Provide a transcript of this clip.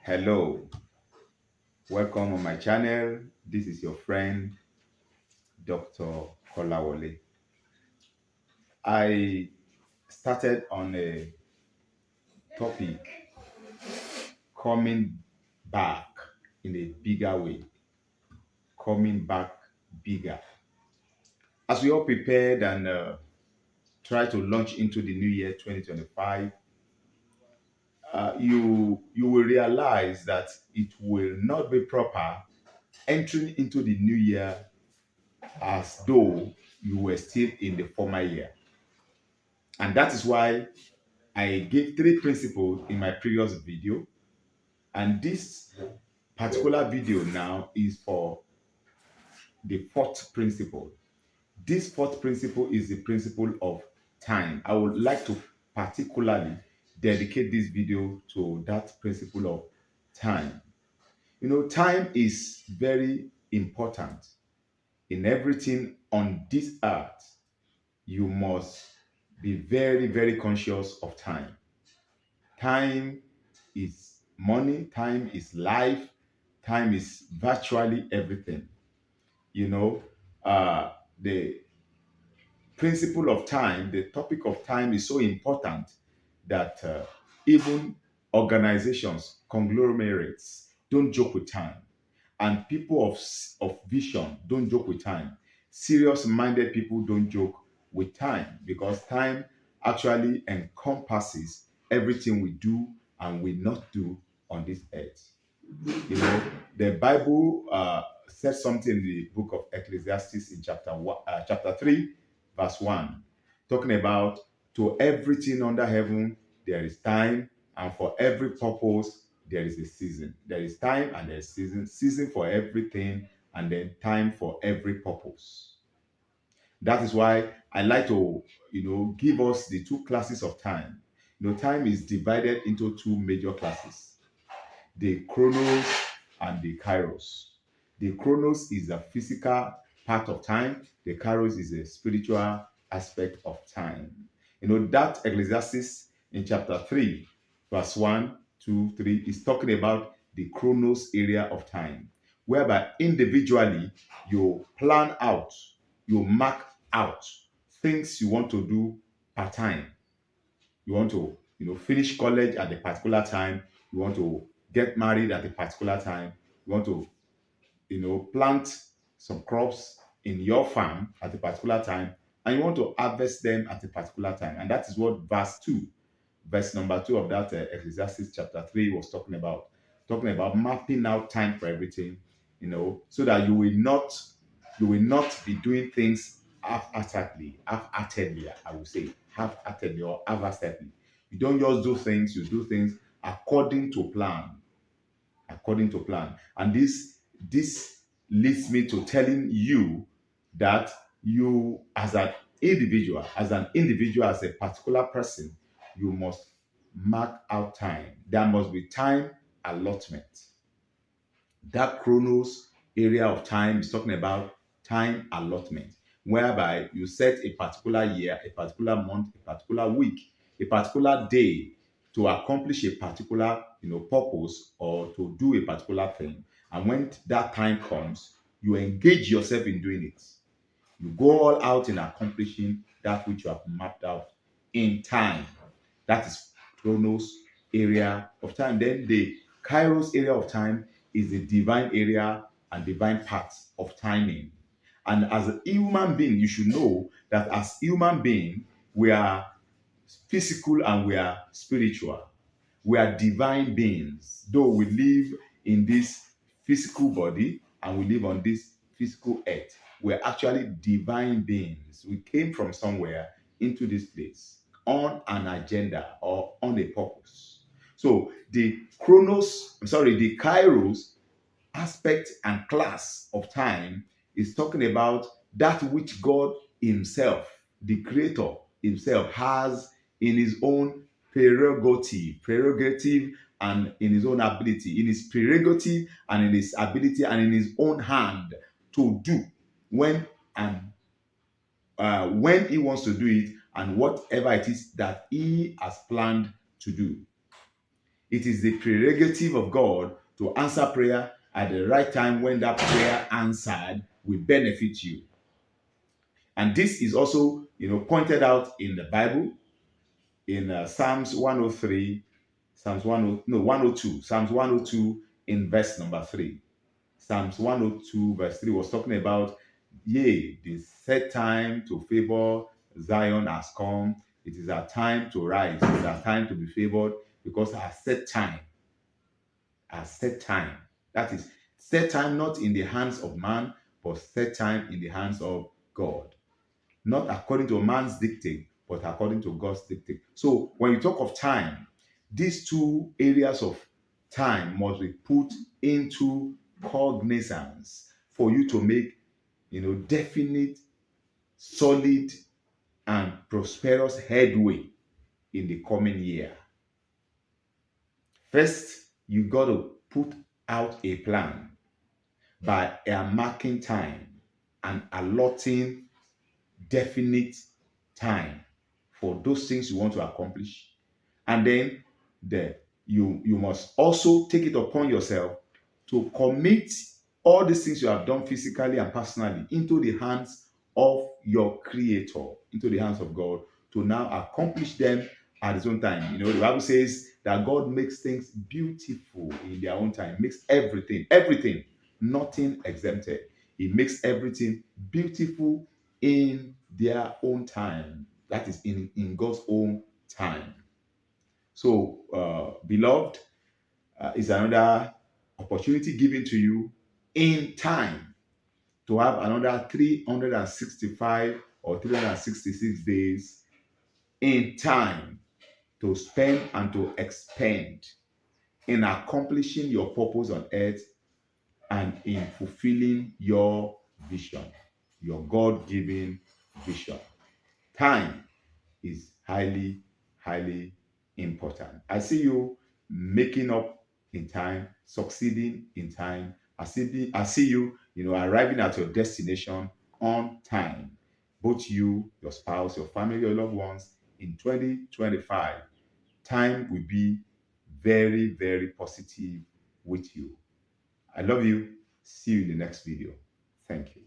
Hello, welcome on my channel. This is your friend Dr. Kolawole. I started on a topic coming back in a bigger way, coming back bigger. As we all prepared and try to launch into the new year 2025, you will realize that it will not be proper entering into the new year as though you were still in the former year. And that is why I gave three principles in my previous video. And this particular video now is for the fourth principle. This fourth principle is the principle of time. I would like to particularly dedicate this video to that principle of time. Time is very important in everything on this earth. You must be very, very conscious of time. Time is money, time is life, time is virtually everything. You know, the principle of time, the topic of time is so important that even organizations, conglomerates don't joke with time. And people of vision don't joke with time. Serious minded people don't joke with time because time actually encompasses everything we do and we not do on this earth. The Bible says something in the book of Ecclesiastes in chapter 3, verse 1, talking about to everything under heaven there is time, and for every purpose there is a season. There is time and there is season for everything, and then time for every purpose. That is why I like to, give us the two classes of time. Time is divided into two major classes: the chronos and the kairos. The chronos is a physical part of time. The kairos is a spiritual aspect of time. That Ecclesiastes in chapter 3, verse 1, 2, 3 is talking about the chronos area of time, whereby individually you plan out, you mark out things you want to do per time. You want to, finish college at a particular time. You want to get married at a particular time. You want to, plant some crops in your farm at a particular time, and you want to harvest them at a particular time. And that is what verse number 2 of that Ecclesiastes chapter 3 was talking about mapping out time for everything, so that you will not be doing things half-heartedly, I would say, half-heartedly or half-heartedly. You don't just do things, you do things according to plan. According to plan. And this leads me to telling you that you as an individual, as a particular person, you must mark out time. There must be time allotment. That chronos area of time is talking about time allotment, whereby you set a particular year, a particular month, a particular week, a particular day to accomplish a particular purpose or to do a particular thing. And when that time comes, you engage yourself in doing it. You go all out in accomplishing that which you have mapped out in time. That is chronos area of time. Then the kairos area of time is the divine area and divine parts of timing. And as a human being, you should know that as human being, we are physical and we are spiritual. We are divine beings. Though we live in this physical body and we live on this physical earth, we're actually divine beings. We came from somewhere into this place on an agenda or on a purpose. So the kairos aspect and class of time is talking about that which God Himself, the Creator Himself, has in His own prerogative, and in His own ability, in His prerogative and in His ability and in His own hand to do when and when He wants to do it and whatever it is that He has planned to do. It is the prerogative of God to answer prayer at the right time when that prayer answered will benefit you. And this is also, pointed out in the Bible in Psalms 103, Psalms 10, no, 102, Psalms 102 in verse number 3. Psalms 102 verse 3 was talking about, yea, the set time to favor Zion has come. It is our time to rise. It is our time to be favored because our set time. That is set time not in the hands of man, but set time in the hands of God. Not according to man's dictate, but according to God's dictate. So when you talk of time, these two areas of time must be put into cognizance for you to make, definite, solid, and prosperous headway in the coming year. First, you got to put out a plan by marking time and allotting definite time for those things you want to accomplish. And then you must also take it upon yourself to commit all these things you have done physically and personally into the hands of your creator, into the hands of God, to now accomplish them at his own time. The Bible says that God makes things beautiful in their own time, makes everything, nothing exempted. He makes everything beautiful in their own time. That is in God's own time. So, beloved, is another opportunity given to you in time to have another 365 or 366 days in time to spend and to expend in accomplishing your purpose on earth and in fulfilling your vision, your God-given vision. Time is highly, highly important. I see you making up in time, succeeding in time. I see you, arriving at your destination on time. Both you, your spouse, your family, your loved ones in 2025. Time will be very, very positive with you. I love you. See you in the next video. Thank you.